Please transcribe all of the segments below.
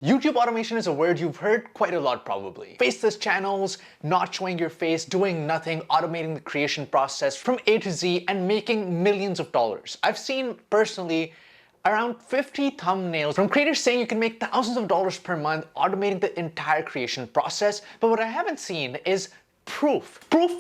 YouTube automation is a word you've heard quite a lot probably. Faceless channels, not showing your face, doing nothing, automating the creation process from A to Z and making millions of dollars. I've seen personally around 50 thumbnails from creators saying you can make thousands of dollars per month automating the entire creation process, but what I haven't seen is proof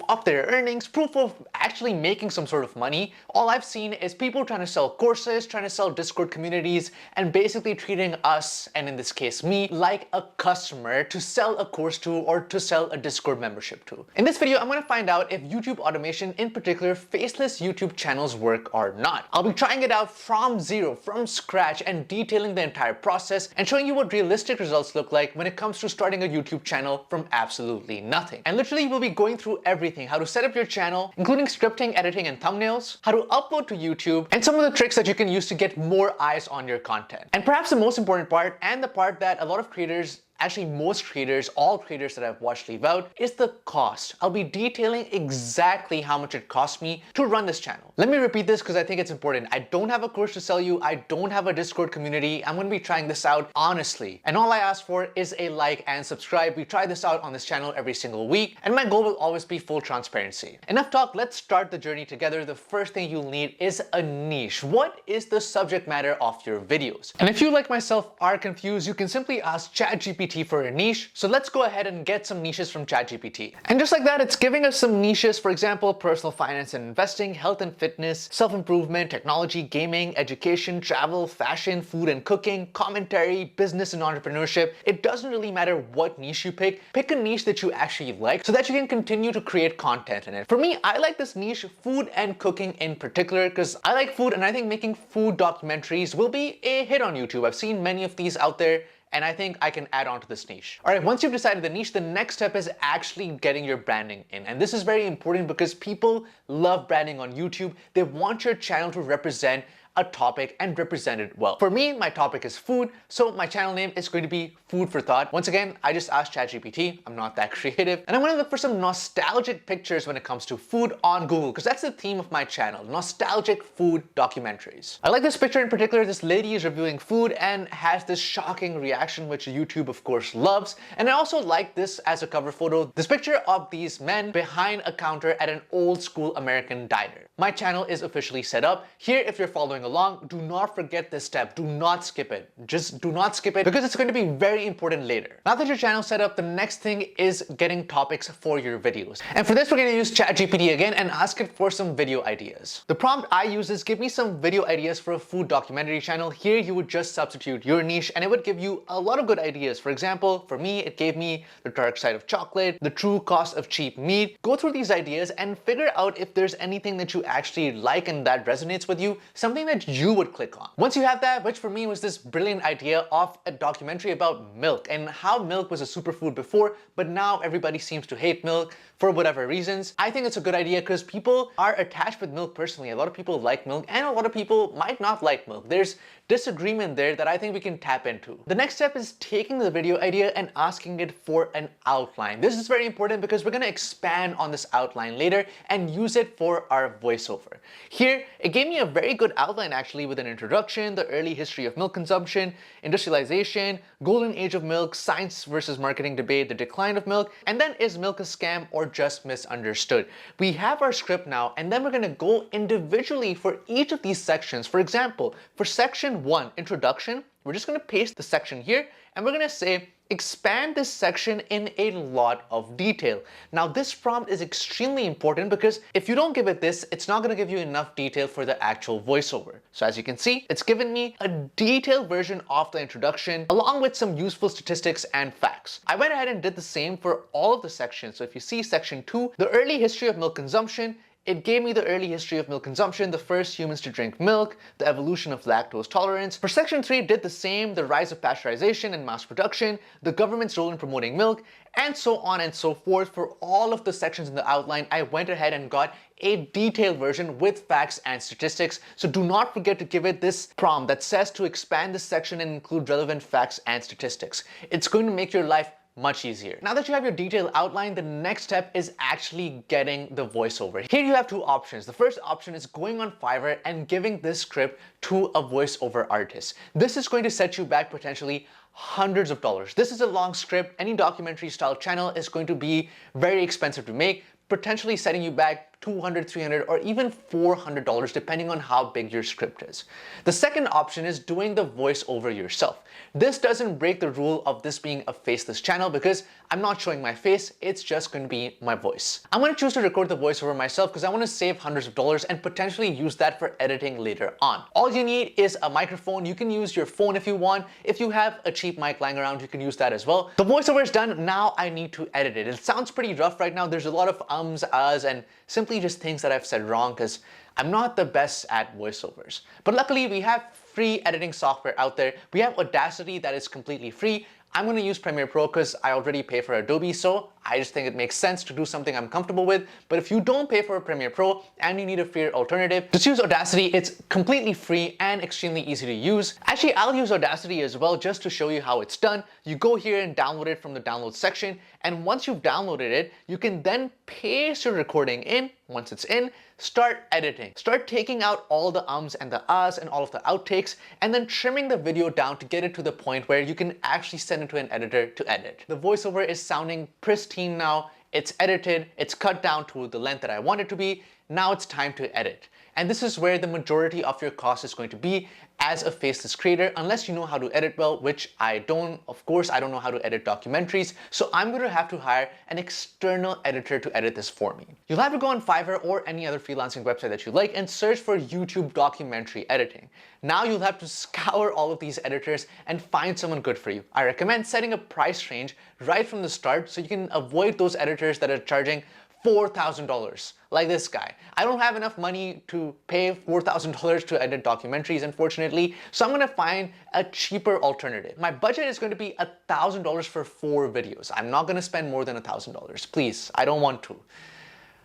of their earnings, proof of actually making some sort of money. All I've seen is people trying to sell courses, trying to sell Discord communities, and basically treating us, and in this case me, like a customer to sell a course to or to sell a Discord membership to. In this video, I'm going to find out if YouTube automation, in particular faceless YouTube channels, work or not. I'll be trying it out from zero, from scratch, and detailing the entire process and showing you what realistic results look like when it comes to starting a YouTube channel from absolutely nothing. And literally we'll be going through everything: how to set up your channel, including scripting, editing, and thumbnails, how to upload to YouTube, and some of the tricks that you can use to get more eyes on your content. And perhaps the most important part, and the part that a lot of creators, actually most creators, all creators that I've watched leave out, is the cost. I'll be detailing exactly how much it cost me to run this channel. Let me repeat this because I think it's important. I don't have a course to sell you. I don't have a Discord community. I'm going to be trying this out honestly. And all I ask for is a like and subscribe. We try this out on this channel every single week, and my goal will always be full transparency. Enough talk, let's start the journey together. The first thing you'll need is a niche. What is the subject matter of your videos? And if you, like myself, are confused, you can simply ask ChatGPT for a niche. So let's go ahead and get some niches from ChatGPT. And just like that, it's giving us some niches. For example, personal finance and investing, health and fitness, self-improvement, technology, gaming, education, travel, fashion, food and cooking, commentary, business and entrepreneurship. It doesn't really matter what niche you pick. Pick a niche that you actually like so that you can continue to create content in it. For me, I like this niche, food and cooking in particular, because I like food and I think making food documentaries will be a hit on YouTube. I've seen many of these out there, and I think I can add on to this niche. All right, once you've decided the niche, the next step is actually getting your branding in. And this is very important because people love branding on YouTube. They want your channel to represent a topic and represent it well. For me, my topic is food, so my channel name is going to be Food for Thought. Once again, I just asked ChatGPT. I'm not that creative. And I'm going to look for some nostalgic pictures when it comes to food on Google, because that's the theme of my channel, nostalgic food documentaries. I like this picture in particular. This lady is reviewing food and has this shocking reaction, which YouTube of course loves. And I also like this as a cover photo, this picture of these men behind a counter at an old school American diner. My channel is officially set up. Here, if you're following along, do not forget this step. Do not skip it. Just do not skip it because it's going to be very important later. Now that your channel's set up, the next thing is getting topics for your videos. And for this, we're going to use ChatGPT again and ask it for some video ideas. The prompt I use is give me some video ideas for a food documentary channel. Here, you would just substitute your niche and it would give you a lot of good ideas. For example, for me, it gave me the dark side of chocolate, the true cost of cheap meat. Go through these ideas and figure out if there's anything that you actually like and that resonates with you, something that you would click on. Once you have that, which for me was this brilliant idea of a documentary about milk and how milk was a superfood before, but now everybody seems to hate milk for whatever reasons. I think it's a good idea because people are attached with milk personally. A lot of people like milk and a lot of people might not like milk. There's disagreement there that I think we can tap into. The next step is taking the video idea and asking it for an outline. This is very important because we're going to expand on this outline later and use it for our voiceover. Here, it gave me a very good outline actually, with an introduction, the early history of milk consumption, industrialization, golden age of milk, science versus marketing debate, the decline of milk, and then is milk a scam or just misunderstood? We have our script now, and then we're going to go individually for each of these sections. For example, for section 1, introduction, we're just going to paste the section here and we're going to say expand this section in a lot of detail. Now this prompt is extremely important because if you don't give it this, it's not going to give you enough detail for the actual voiceover. So as you can see, it's given me a detailed version of the introduction along with some useful statistics and facts. I went ahead and did the same for all of the sections. So if you see section 2, the early history of milk consumption, it gave me the early history of milk consumption, the first humans to drink milk, the evolution of lactose tolerance. For section 3, it did the same, the rise of pasteurization and mass production, the government's role in promoting milk, and so on and so forth. For all of the sections in the outline, I went ahead and got a detailed version with facts and statistics. So do not forget to give it this prompt that says to expand this section and include relevant facts and statistics. It's going to make your life much easier. Now that you have your detailed outline, the next step is actually getting the voiceover. Here you have two options. The first option is going on Fiverr and giving this script to a voiceover artist. This is going to set you back potentially hundreds of dollars. This is a long script. Any documentary style channel is going to be very expensive to make, potentially setting you back $200, $300, or even $400 depending on how big your script is. The second option is doing the voiceover yourself. This doesn't break the rule of this being a faceless channel because I'm not showing my face, it's just going to be my voice. I'm going to choose to record the voiceover myself because I want to save hundreds of dollars and potentially use that for editing later on. All you need is a microphone. You can use your phone if you want. If you have a cheap mic lying around, you can use that as well. The voiceover is done. Now I need to edit it. It sounds pretty rough right now. There's a lot of ums, ahs, and simply just things that I've said wrong because I'm not the best at voiceovers. But luckily we have free editing software out there. We have Audacity that is completely free. I'm going to use Premiere Pro because I already pay for Adobe, so I just think it makes sense to do something I'm comfortable with. But if you don't pay for Premiere Pro and you need a free alternative, just use Audacity. It's completely free and extremely easy to use. Actually, I'll use Audacity as well just to show you how it's done. You go here and download it from the download section. And once you've downloaded it, you can then paste your recording in. Once it's in, start editing. Start taking out all the ums and the ahs and all of the outtakes, and then trimming the video down to get it to the point where you can actually send it to an editor to edit. The voiceover is sounding pristine now. It's edited, it's cut down to the length that I want it to be. Now it's time to edit. And this is where the majority of your cost is going to be as a faceless creator, unless you know how to edit well, which I don't. Of course, I don't know how to edit documentaries, so I'm going to have to hire an external editor to edit this for me. You'll have to go on Fiverr or any other freelancing website that you like and search for YouTube documentary editing. Now you'll have to scour all of these editors and find someone good for you. I recommend setting a price range right from the start so you can avoid those editors that are charging $4,000 like this guy. I don't have enough money to pay $4,000 to edit documentaries, unfortunately, so I'm gonna find a cheaper alternative. My budget is going to be $1,000 for 4 videos. I'm not gonna spend more than $1,000. Please, I don't want to.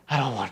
All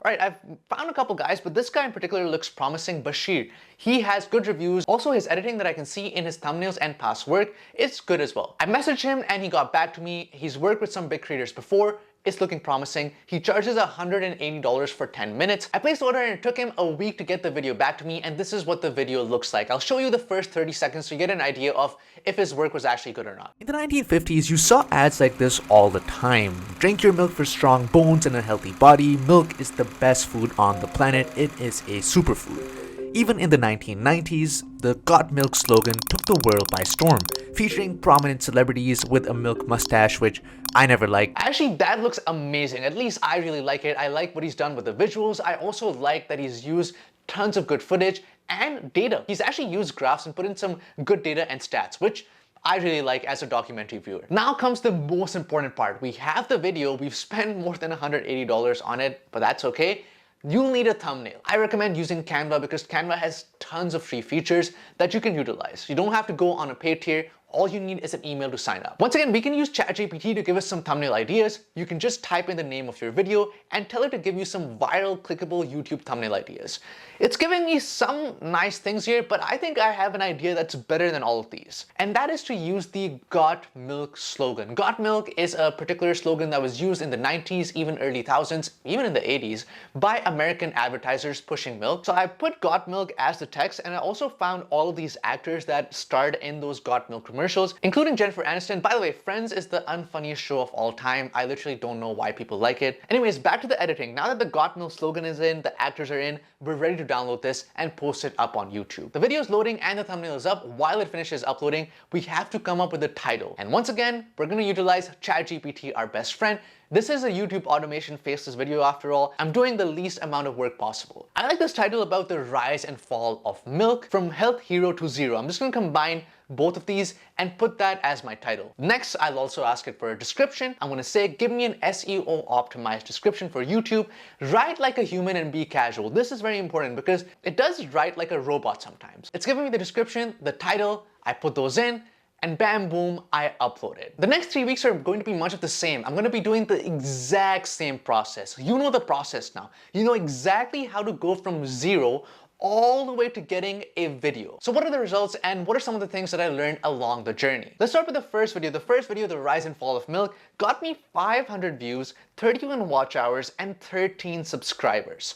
right, I've found a couple guys, but this guy in particular looks promising, Bashir. He has good reviews. Also, his editing that I can see in his thumbnails and past work is good as well. I messaged him and he got back to me. He's worked with some big creators before. It's looking promising. He charges $180 for 10 minutes. I placed the order and it took him a week to get the video back to me, and this is what the video looks like. I'll show you the first 30 seconds so you get an idea of if his work was actually good or not. In the 1950s, you saw ads like this all the time. Drink your milk for strong bones and a healthy body. Milk is the best food on the planet. It is a superfood. Even in the 1990s, the Got Milk slogan took the world by storm, featuring prominent celebrities with a milk mustache, which I never liked. Actually, that looks amazing. At least I really like it. I like what he's done with the visuals. I also like that he's used tons of good footage and data. He's actually used graphs and put in some good data and stats, which I really like as a documentary viewer. Now comes the most important part. We have the video, we've spent more than $180 on it, but that's okay. You'll need a thumbnail. I recommend using Canva because Canva has tons of free features that you can utilize. You don't have to go on a paid tier. All you need is an email to sign up. Once again, we can use ChatGPT to give us some thumbnail ideas. You can just type in the name of your video and tell it to give you some viral, clickable YouTube thumbnail ideas. It's giving me some nice things here, but I think I have an idea that's better than all of these. And that is to use the Got Milk slogan. Got Milk is a particular slogan that was used in the 90s, even early thousands, even in the 80s, by American advertisers pushing milk. So I put Got Milk as the text, and I also found all of these actors that starred in those Got Milk commercials, including Jennifer Aniston. By the way, Friends is the unfunniest show of all time. I literally don't know why people like it. Anyways, back to the editing. Now that the Got Milk slogan is in, the actors are in, we're ready to download this and post it up on YouTube. The video is loading and the thumbnail is up. While it finishes uploading, we have to come up with a title. And once again, we're gonna utilize ChatGPT, our best friend. This is a YouTube automation faceless video after all. I'm doing the least amount of work possible. I like this title about the rise and fall of milk from health hero to zero. I'm just gonna combine both of these and put that as my title. Next, I'll also ask it for a description. I'm gonna say, give me an SEO optimized description for YouTube. Write like a human and be casual. This is very important because it does write like a robot sometimes. It's giving me the description, the title, I put those in, and bam, boom, I upload it. The next 3 weeks are going to be much of the same. I'm gonna be doing the exact same process. You know the process now. You know exactly how to go from zero all the way to getting a video. So what are the results and what are some of the things that I learned along the journey? Let's start with the first video. The first video, the rise and fall of milk, got me 500 views, 31 watch hours, and 13 subscribers.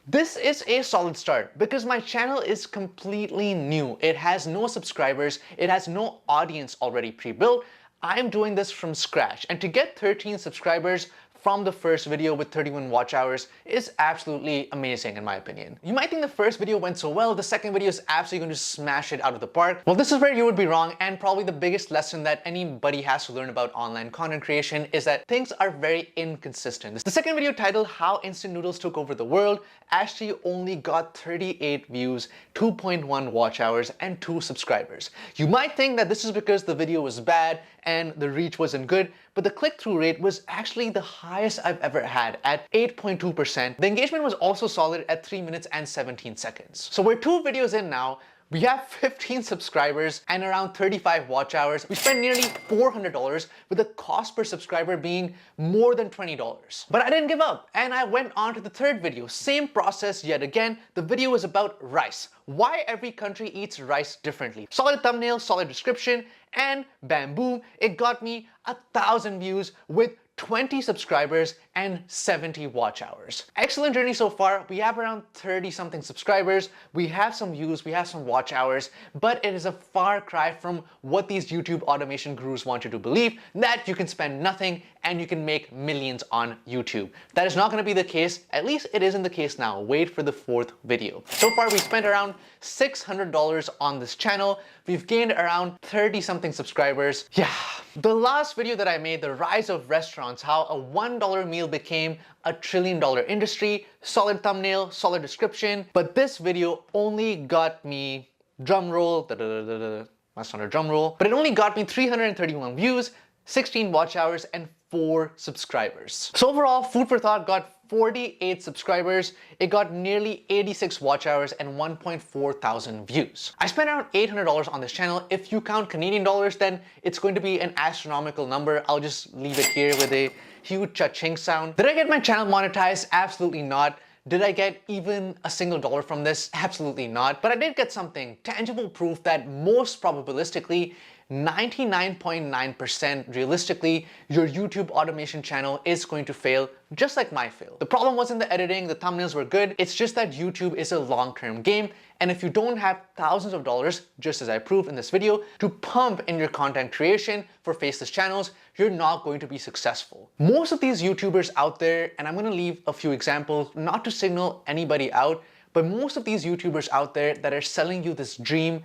This is a solid start because my channel is completely new. It has no subscribers, it has no audience already pre-built. I'm doing this from scratch, and to get 13 subscribers from the first video with 31 watch hours is absolutely amazing in my opinion. You might think the first video went so well, the second video is absolutely going to smash it out of the park. Well, this is where you would be wrong, and probably the biggest lesson that anybody has to learn about online content creation is that things are very inconsistent. The second video, titled How Instant Noodles Took Over the World, actually only got 38 views, 2.1 watch hours, and 2 subscribers. You might think that this is because the video was bad and the reach wasn't good, but the click-through rate was actually the highest I've ever had at 8.2%. The engagement was also solid at 3 minutes and 17 seconds. So we're 2 videos in now. We have 15 subscribers and around 35 watch hours. We spent nearly $400 with the cost per subscriber being more than $20. But I didn't give up and I went on to the third video. Same process yet again. The video was about rice. Why every country eats rice differently. Solid thumbnail, solid description, and bam boom, it got me 1,000 views with 20 subscribers and 70 watch hours. Excellent journey so far. We have around 30 something subscribers. We have some views, we have some watch hours, but it is a far cry from what these YouTube automation gurus want you to believe, that you can spend nothing and you can make millions on YouTube. That is not going to be the case. At least it isn't the case now. Wait for the fourth video. So far we spent around $600 on this channel. We've gained around 30 something subscribers. Yeah. The last video that I made, the rise of restaurants, how a $1 meal became a $1 trillion industry, solid thumbnail, solid description, but this video only got me, drum roll, that's not a drum roll, but it only got me 331 views, 16 watch hours, and 4 subscribers. So overall, Food for Thought got 48 subscribers, it got nearly 86 watch hours and 1.4 thousand views. I spent around $800 on this channel. If you count Canadian dollars, then it's going to be an astronomical number. I'll just leave it here with a huge cha-ching sound. Did I get my channel monetized? Absolutely not. Did I get even a single dollar from this? Absolutely not. But I did get something, tangible proof that most probabilistically 99.9% realistically, your YouTube automation channel is going to fail just like my fail. The problem wasn't the editing, the thumbnails were good. It's just that YouTube is a long-term game. And if you don't have thousands of dollars, just as I proved in this video, to pump in your content creation for faceless channels, you're not going to be successful. Most of these YouTubers out there, and I'm gonna leave a few examples, not to signal anybody out, but most of these YouTubers out there that are selling you this dream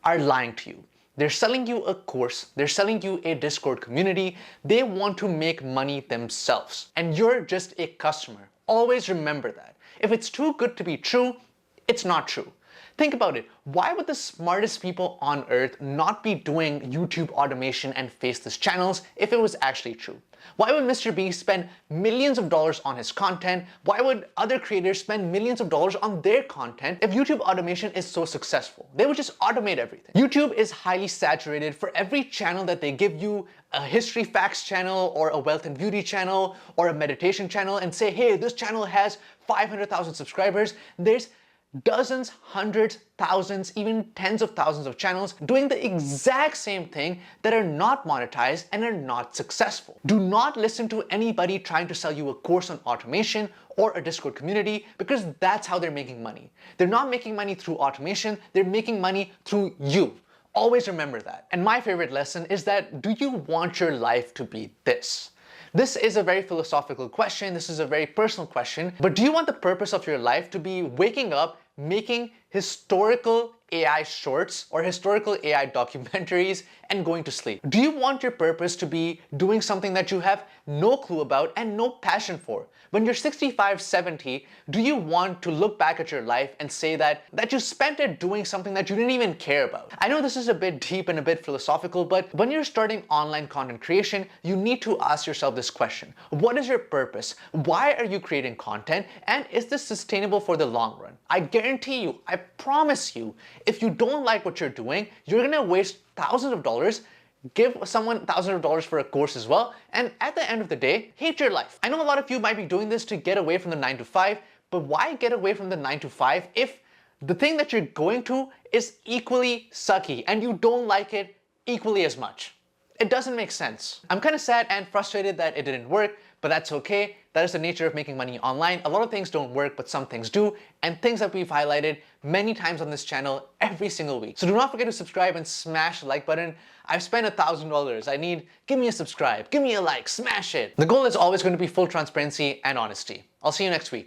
are lying to you. They're selling you a course, they're selling you a Discord community, they want to make money themselves. And you're just a customer. Always remember that. If it's too good to be true, it's not true. Think about it. Why would the smartest people on earth not be doing YouTube automation and faceless channels if it was actually true? Why would Mr. Beast spend millions of dollars on his content? Why would other creators spend millions of dollars on their content if YouTube automation is so successful? They would just automate everything. YouTube is highly saturated. For every channel that they give you, a history facts channel or a wealth and beauty channel or a meditation channel, and say, hey, this channel has 500,000 subscribers, there's dozens, hundreds, thousands, even tens of thousands of channels doing the exact same thing that are not monetized and are not successful. Do not listen to anybody trying to sell you a course on automation or a Discord community, because that's how they're making money. They're not making money through automation, they're making money through you. Always remember that. And my favorite lesson is that, do you want your life to be this? This is a very philosophical question, this is a very personal question, but do you want the purpose of your life to be waking up, making historical AI shorts or historical AI documentaries and going to sleep? Do you want your purpose to be doing something that you have no clue about and no passion for? When you're 65, 70, do you want to look back at your life and say that you spent it doing something that you didn't even care about? I know this is a bit deep and a bit philosophical, but when you're starting online content creation, you need to ask yourself this question. What is your purpose? Why are you creating content? And is this sustainable for the long run? I guarantee you, I promise you, if you don't like what you're doing, you're gonna waste thousands of dollars, give someone thousands of dollars for a course as well, and at the end of the day, hate your life. I know a lot of you might be doing this to get away from the 9 to 5, but why get away from the 9 to 5 if the thing that you're going to is equally sucky and you don't like it equally as much. It doesn't make sense. I'm kind of sad and frustrated that it didn't work, but that's okay. That is the nature of making money online. A lot of things don't work, but some things do, and things that we've highlighted many times on this channel every single week. So do not forget to subscribe and smash the like button. I've spent $1,000. Give me a subscribe, give me a like, smash it. The goal is always going to be full transparency and honesty. I'll see you next week.